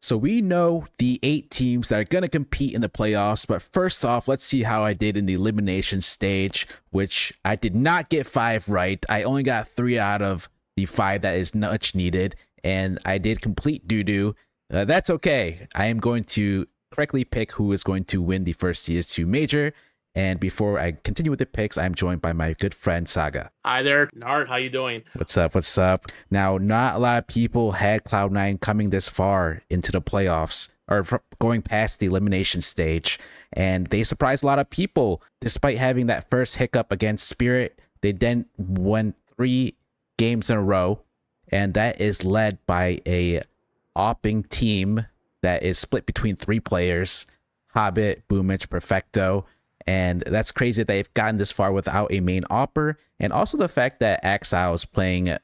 So we know the 8 teams that are going to compete in the playoffs, but first off, let's see how I did in the elimination stage, which I did not get 5 right. I only got 3 out of the 5 that is much needed, and I did complete doo-doo. That's okay. I am going to correctly pick who is going to win the first CS2 Major, and before I continue with the picks, I'm joined by my good friend Saga. Hi there, Nart. How you doing? What's up? What's up? Now, not a lot of people had Cloud9 coming this far into the playoffs or going past the elimination stage, and they surprised a lot of people. Despite having that first hiccup against Spirit, they then won 3 games in a row, and that is led by a opping team that is split between 3 players: Hobbit, Boomich, Perfecto. And that's crazy that they've gotten this far without a main opper. And also the fact that Axile is playing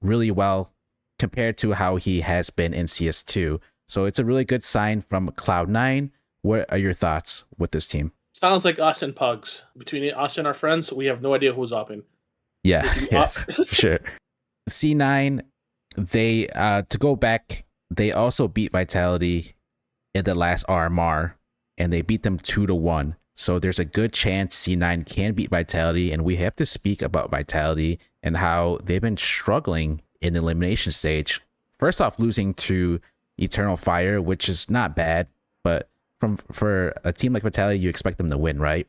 really well compared to how he has been in CS2. So it's a really good sign from Cloud9. What are your thoughts with this team? Sounds like us and Pugs. Between us and our friends, we have no idea who's upping. Yeah, for sure. C9, they, to go back, they also beat Vitality in the last RMR, and they beat them 2-1. So there's a good chance C9 can beat Vitality, and we have to speak about Vitality and how they've been struggling in the elimination stage. First off, losing to Eternal Fire, which is not bad, but for a team like Vitality, you expect them to win, right?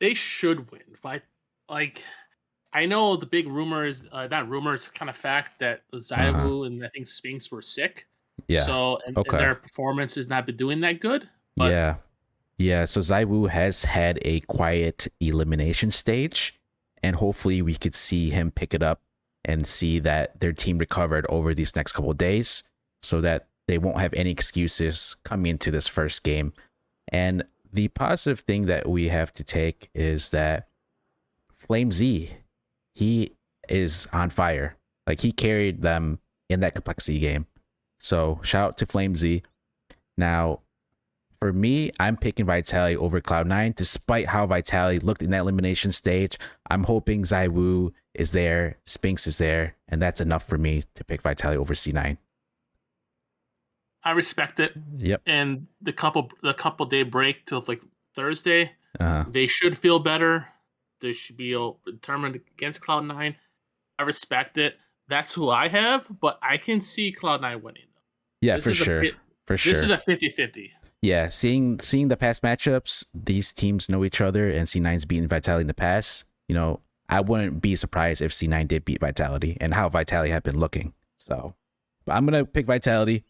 They should win. I know the big rumor is, not rumors, kind of fact that ZywOo and I think Spinks were sick. Yeah. So, and their performance has not been doing that good. But Yeah, so ZywOo has had a quiet elimination stage, and hopefully we could see him pick it up and see that their team recovered over these next couple of days so that they won't have any excuses coming into this first game. And the positive thing that we have to take is that FlameZ, he is on fire. Like, he carried them in that complexity game. So shout out to FlameZ. Now, for me, I'm picking Vitality over Cloud9, despite how Vitality looked in that elimination stage. I'm hoping ZywOo is there, Spinks is there, and that's enough for me to pick Vitality over C9. I respect it. Yep. And the couple day break till like Thursday, they should feel better. They should be determined against Cloud9. I respect it. That's who I have, but I can see Cloud9 winning. Yeah, for sure. This is a 50-50. Yeah, seeing the past matchups, these teams know each other, and C9's beaten Vitality in the past. You know, I wouldn't be surprised if C9 did beat Vitality and how Vitality have been looking. So, but I'm gonna pick Vitality.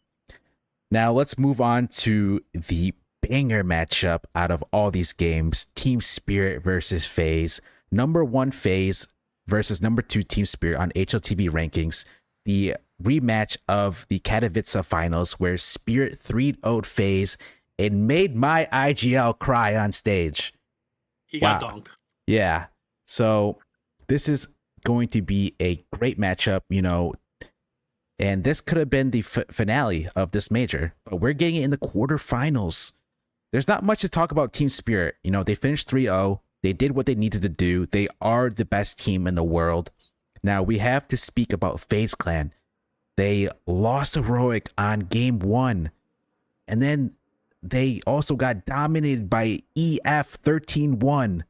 Now let's move on to the banger matchup out of all these games: Team Spirit versus FaZe. Number 1 FaZe versus number 2 Team Spirit on HLTV rankings. The rematch of the Katowice finals, where Spirit 3-0'd FaZe and made my IGL cry on stage. He got dunked. Yeah. So this is going to be a great matchup, you know, and this could have been the finale of this major, but we're getting it in the quarterfinals. There's not much to talk about Team Spirit. You know, they finished 3-0. They did what they needed to do. They are the best team in the world. Now we have to speak about FaZe Clan. They lost heroic on game 1, and then they also got dominated by EF 13-1.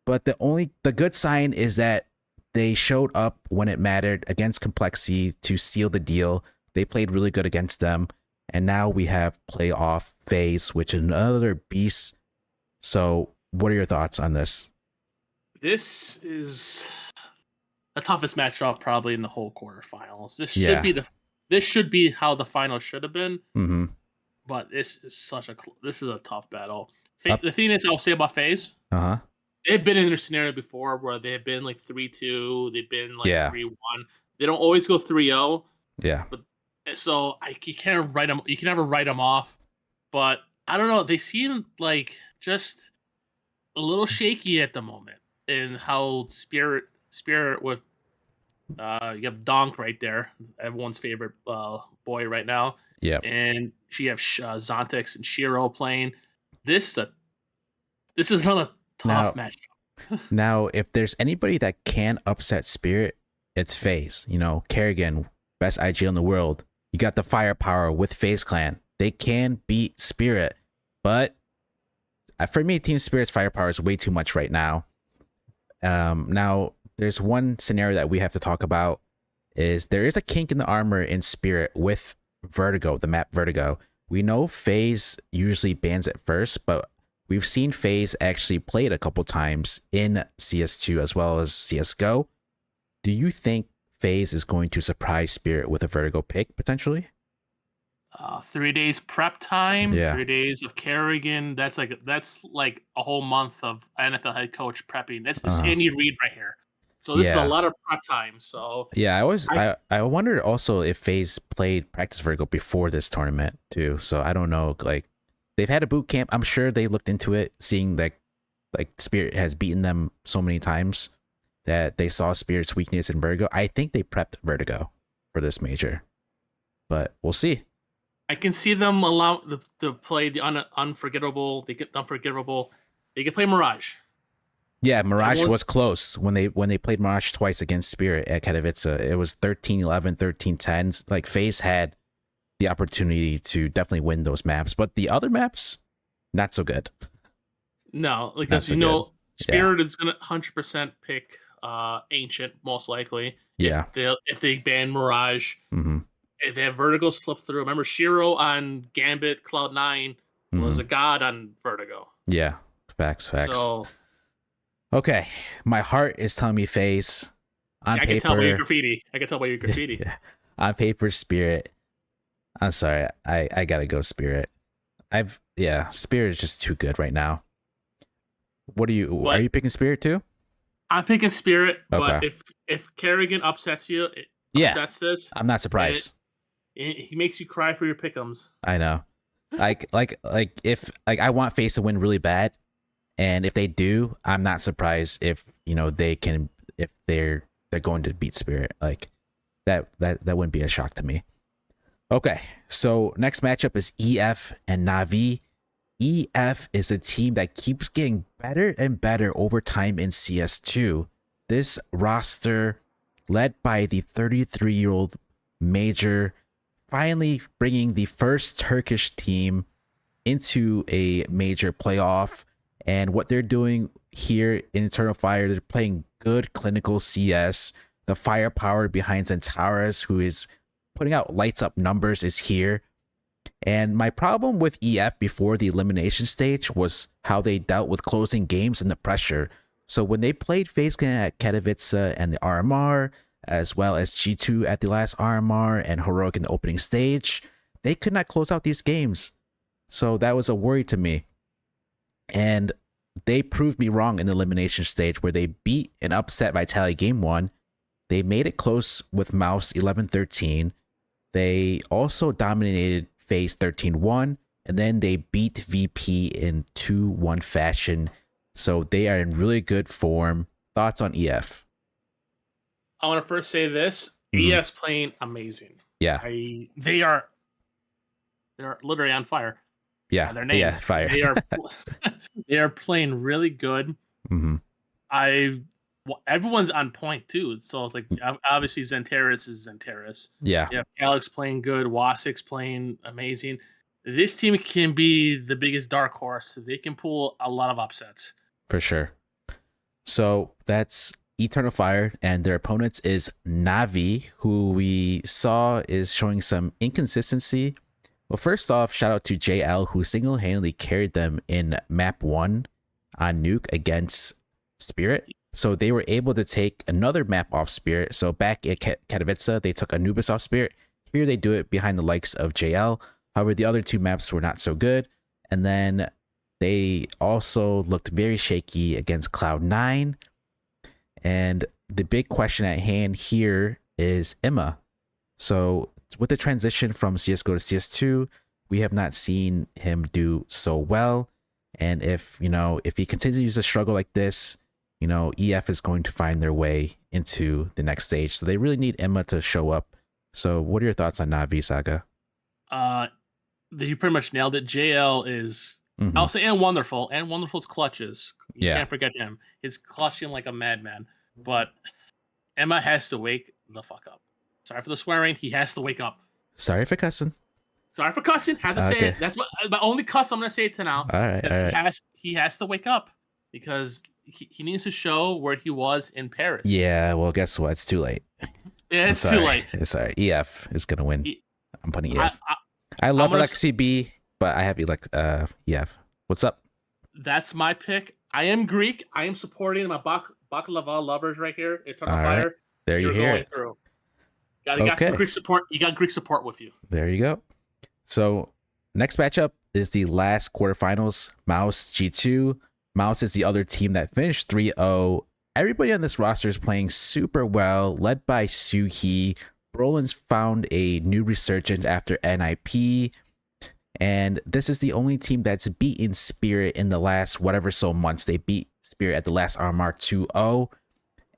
But the good sign is that they showed up when it mattered against Complexity to seal the deal. They played really good against them, and now we have playoff FaZe, which is another beast. So, what are your thoughts on this? This is the toughest matchup probably in the whole quarterfinals. This should be how the final should have been. Mm-hmm. But this is a tough battle. The thing is, I'll say about FaZe, they've been in a scenario before where they have been like 3-2, they've been like 3-1. They don't always go 3-0. Yeah. But so you can't write them. You can never write them off. But I don't know. They seem like just a little shaky at the moment in how Spirit with you have Donk right there, everyone's favorite boy right now. Yeah. And you have Zontex and Shiro playing. This is not a tough matchup. Now, if there's anybody that can upset Spirit, it's FaZe. You know, Kerrigan, best IGL in the world. You got the firepower with FaZe Clan. They can beat Spirit, but for me, Team Spirit's firepower is way too much right now. Now, there's one scenario that we have to talk about. Is there is a kink in the armor in Spirit with Vertigo, the map Vertigo. We know FaZe usually bans it first, but we've seen FaZe actually play it a couple times in CS2 as well as CSGO. Do you think FaZe is going to surprise Spirit with a Vertigo pick potentially? 3 days prep time, Yeah. 3 days of Kerrigan. That's like a whole month of NFL head coach prepping. That's Andy Reid right here. So this is a lot of prep time. So yeah, I wondered also if FaZe played practice Vertigo before this tournament too. So I don't know. Like they've had a boot camp. I'm sure they looked into it, seeing that like Spirit has beaten them so many times that they saw Spirit's weakness in Vertigo. I think they prepped Vertigo for this major, but we'll see. I can see them allow to play the unforgettable. They get unforgivable. They can play Mirage. Yeah, Mirage was close when they played Mirage twice against Spirit at Katowice. It was 13-11, 13-10. Like FaZe had the opportunity to definitely win those maps, but the other maps, not so good. No, because Spirit is gonna 100% pick Ancient most likely. Yeah. If they ban Mirage, mm-hmm. if they have Vertigo slip through. Remember Shiro on Gambit Cloud9 was a god on Vertigo. Yeah, facts. So okay, my heart is telling me FaZe. On paper, I can tell by your graffiti. Yeah. On paper, Spirit. I'm sorry, I gotta go Spirit. Spirit is just too good right now. Are you picking Spirit too? I'm picking Spirit, but if Kerrigan upsets you, upsets this, I'm not surprised. He makes you cry for your pickems. I know. Like if I want FaZe to win really bad, and if they do, I'm not surprised if they're going to beat Spirit. Like that wouldn't be a shock to me. Okay, so next matchup is EF and Na'Vi. EF is a team that keeps getting better and better over time in CS2. This roster, led by the 33-year-old Major, finally bringing the first Turkish team into a major playoff. And what they're doing here in Eternal Fire, they're playing good clinical CS. The firepower behind Zentaris, who is putting out lights up numbers, is here. And my problem with EF before the elimination stage was how they dealt with closing games and the pressure. So when they played FaZe Clan at Katowice and the RMR, as well as G2 at the last RMR and Heroic in the opening stage, they could not close out these games. So that was a worry to me. And they proved me wrong in the elimination stage where they beat and upset Vitality Game 1. They made it close with Mouz 11-13. They also dominated FaZe 13-1, and then they beat VP in 2-1 fashion. So they are in really good form. Thoughts on EF? I want to first say this. EF's playing amazing. Yeah. They're literally on fire. Yeah. Their name. Yeah, fire. They are playing really good. Mm-hmm. Everyone's on point too. So it's like obviously Zentaris is Zentaris. Yeah. Alex playing good. Wasix playing amazing. This team can be the biggest dark horse. They can pull a lot of upsets. For sure. So that's Eternal Fire, and their opponents is Na'Vi, who we saw is showing some inconsistency. Well, first off, shout out to JL, who single-handedly carried them in map 1 on Nuke against Spirit. So they were able to take another map off Spirit. So back at Katowice, they took Anubis off Spirit. Here they do it behind the likes of JL. However, the other two maps were not so good. And then they also looked very shaky against Cloud9. And the big question at hand here is Emma. So with the transition from CSGO to CS2, we have not seen him do so well. And if he continues to struggle like this, EF is going to find their way into the next stage. So they really need Emma to show up. So what are your thoughts on Na'Vi, Saga? You pretty much nailed it. JL is, I'll say, and Wonderful. And Wonderful's clutches. You can't forget him. He's clutching like a madman. But Emma has to wake the fuck up. Sorry for the swearing. He has to wake up. Sorry for cussing. Sorry for cussing. Had to say Okay. it. That's my only cuss I'm gonna say it to now. All right. Because All right. he has to wake up because he needs to show where he was in Paris. Yeah. Well, guess what? It's too late. Yeah, I'm it's sorry. too late. It's sorry. EF is gonna win. I'm putting I, EF. I love I'm gonna Alexi B, but I have EF. What's up? That's my pick. I am Greek. I am supporting my baklava lovers right here. Eternal All Fire. right. There you You're hear going it. through. You got some Okay. Greek support. You got Greek support with you. There you go. So next matchup is the last quarterfinals. Mouz G2. Mouz is the other team that finished 3-0. Everybody on this roster is playing super well, led by Suhi. Brolin's found a new resurgence after NIP. And this is the only team that's beaten Spirit in the last whatever so months. They beat Spirit at the last RMR 2-0.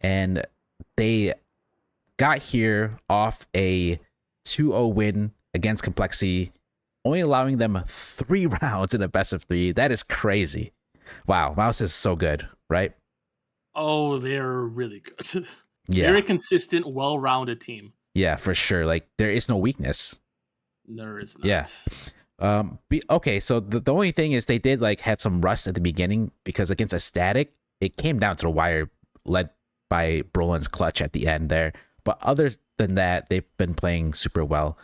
And they got here off a 2-0 win against Complexity, only allowing them 3 rounds in a best of 3. That is crazy. Wow, Mouz is so good, right? Oh, they're really good. Yeah. Very consistent, well-rounded team. Yeah, for sure. Like, there is no weakness. There is not. Yeah. Okay, so the only thing is they did like have some rust at the beginning because against a static, it came down to the wire, led by Brolin's clutch at the end there. But other than that, they've been playing super well.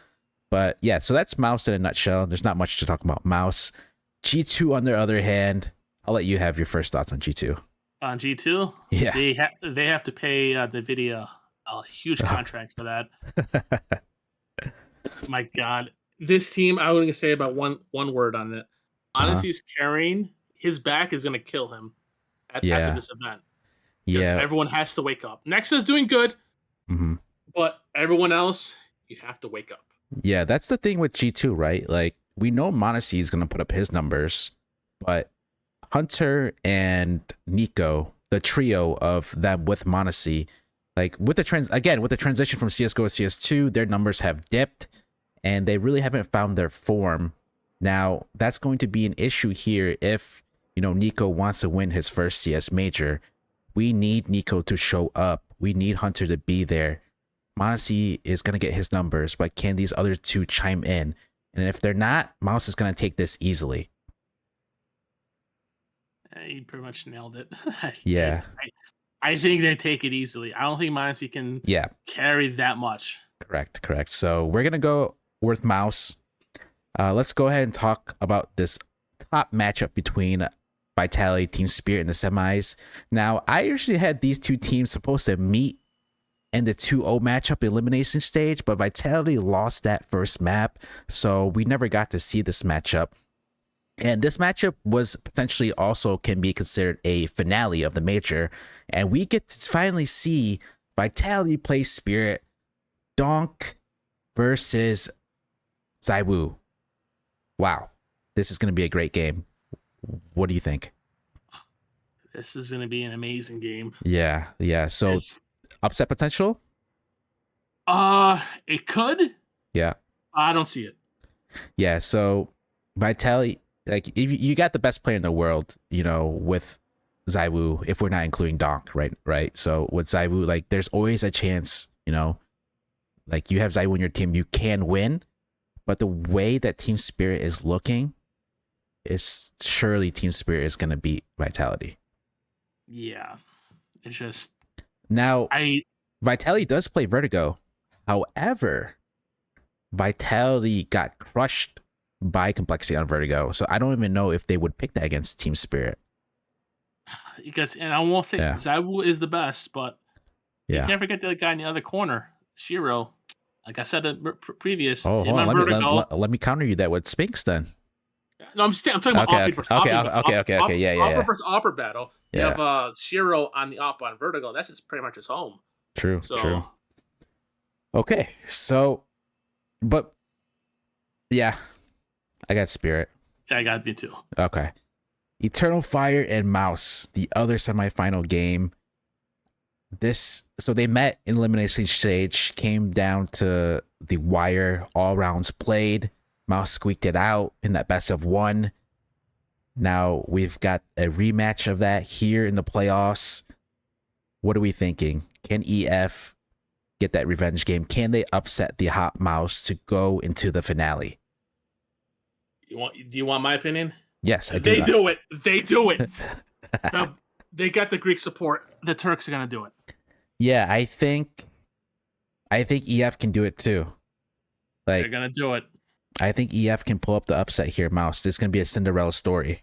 But yeah, so that's Mouz in a nutshell. There's not much to talk about Mouz. G2, on the other hand, I'll let you have your first thoughts on G2. On G2, Yeah, they have to pay NVIDIA a huge contract for that. My God, this team, I wouldn't say about one word on it. Honestly, he's carrying. His back is gonna kill him after this event. Yeah, everyone has to wake up. Nexa's doing good, but everyone else, you have to wake up. Yeah, that's the thing with G2, right? Like, we know Monacy is gonna put up his numbers, but Hunter and Nico, the trio of them with Monacy, like with the transition from CS:GO to CS2, their numbers have dipped and they really haven't found their form. Now, that's going to be an issue here if, Nico wants to win his first CS major. We need Nico to show up. We need Hunter to be there. Monacy is going to get his numbers, but can these other two chime in? And if they're not, Mouz is going to take this easily. He pretty much nailed it. Yeah. I think they take it easily. I don't think Monacy can carry that much. Correct. So we're going to go with Mouz. Let's go ahead and talk about this top matchup between Vitality, Team Spirit in the semis. Now, I usually had these two teams supposed to meet in the 2-0 matchup elimination stage, but Vitality lost that first map, so we never got to see this matchup. And this matchup was potentially also can be considered a finale of the major, and we get to finally see Vitality play Spirit, Donk versus ZywOo. Wow, this is going to be a great game. What do you think? This is going to be an amazing game. Yeah. So, upset potential? It could. Yeah. I don't see it. Yeah, so Vitality, like, if you got the best player in the world, with ZywOo, if we're not including Donk, right? So with ZywOo, like, there's always a chance, like, you have ZywOo in your team, you can win, but the way that Team Spirit is looking, is surely Team Spirit is going to beat Vitality. Yeah, it's just now Vitality does play Vertigo. However, Vitality got crushed by Complexity on Vertigo, so I don't even know if they would pick that against Team Spirit. Because, and I won't say ZywOo is the best, but you can't forget the guy in the other corner, Shiro. Like I said previous. Oh, hold on. Let me counter you that with Spinks then. No, I'm talking about Opry versus Okay. Yeah. Opry versus Opry battle. You have Shiro on the Op on Vertigo. That's pretty much his home. True. Okay, so, but yeah, I got Spirit. Yeah, I got me too. Okay. Eternal Fire and Mouz, the other semifinal game. So they met in elimination stage, came down to the wire, all rounds played. Mouz squeaked it out in that best of 1. Now we've got a rematch of that here in the playoffs. What are we thinking? Can EF get that revenge game? Can they upset the hot Mouse to go into the finale? Do you want my opinion? Yes, I They do. do it. They do it. They got the Greek support. The Turks are gonna do it. Yeah, I think EF can do it too. Like, they're gonna do it. I think EF can pull up the upset here, Mouse. This is gonna be a Cinderella story.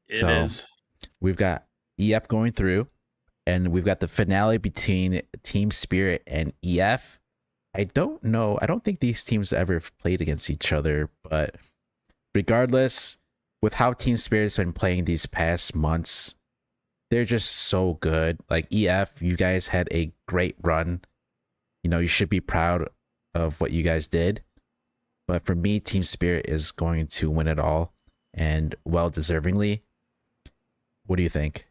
It is. We've got EF going through, and we've got the finale between Team Spirit and EF. I don't know. I don't think these teams ever played against each other, but regardless, with how Team Spirit's been playing these past months, they're just so good. Like, EF, you guys had a great run. You know, you should be proud of what you guys did. But for me, Team Spirit is going to win it all, and well deservingly. What do you think?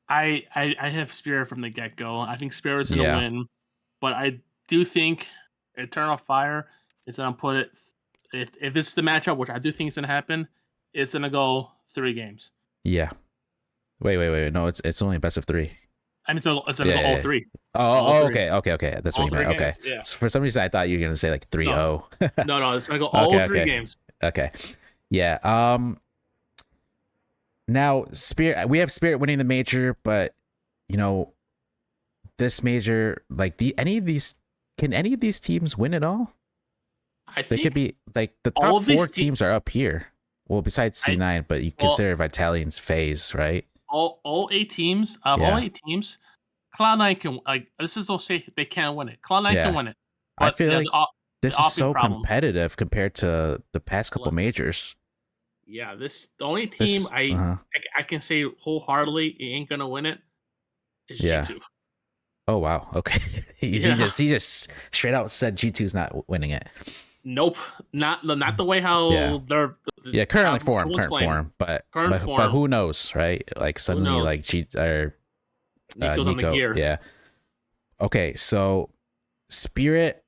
I have Spirit from the get go. I think Spirit's gonna Yeah. win, but I do think Eternal Fire is gonna put it. If this is the matchup, which I do think is gonna happen, it's gonna go 3 games. Yeah. Wait. No, it's only a best of 3. I mean, it's gonna go all 3. Oh, okay. That's what you meant. Okay. Yeah. So for some reason, I thought you were gonna say like 3-0. No, it's gonna go all Okay, 3 okay. games. Okay. Yeah. Now Spirit, we have Spirit winning the major, but you know, this major, like can any of these teams win it all? I They think could be like the all top of these 4 teams are up here. Well, besides C9, but you consider Vitalian's FaZe, right? all 8 teams. All 8 teams. Cloud9 can this is say they can't win it. Cloud9 can win it. I feel like this is so competitive compared to the past couple majors. Yeah, the only team I can say wholeheartedly ain't gonna win it is G2. Oh wow, okay. he just straight out said G2's not winning it. Nope, not the way how they're current form, but who knows, right? Like suddenly like Nico's on the gear. Yeah. Okay, so Spirit,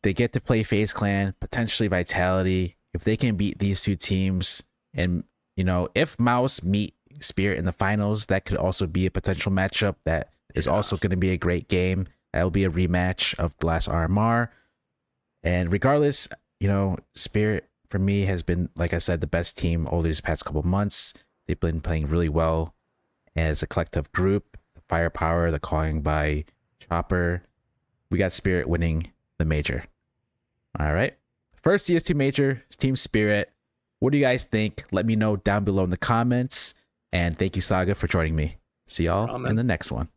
they get to play FaZe Clan, potentially Vitality. If they can beat these 2 teams, and you know, if Mouse meet Spirit in the finals, that could also be a potential matchup that is also going to be a great game. That will be a rematch of the last RMR. And regardless, you know, Spirit for me has been, like I said, the best team over these past couple months. They've been playing really well as a collective group. The firepower, the calling by Chopper. We got Spirit winning the major. All right. First CS2 major, Team Spirit. What do you guys think? Let me know down below in the comments. And thank you, Saga, for joining me. See y'all in the next one.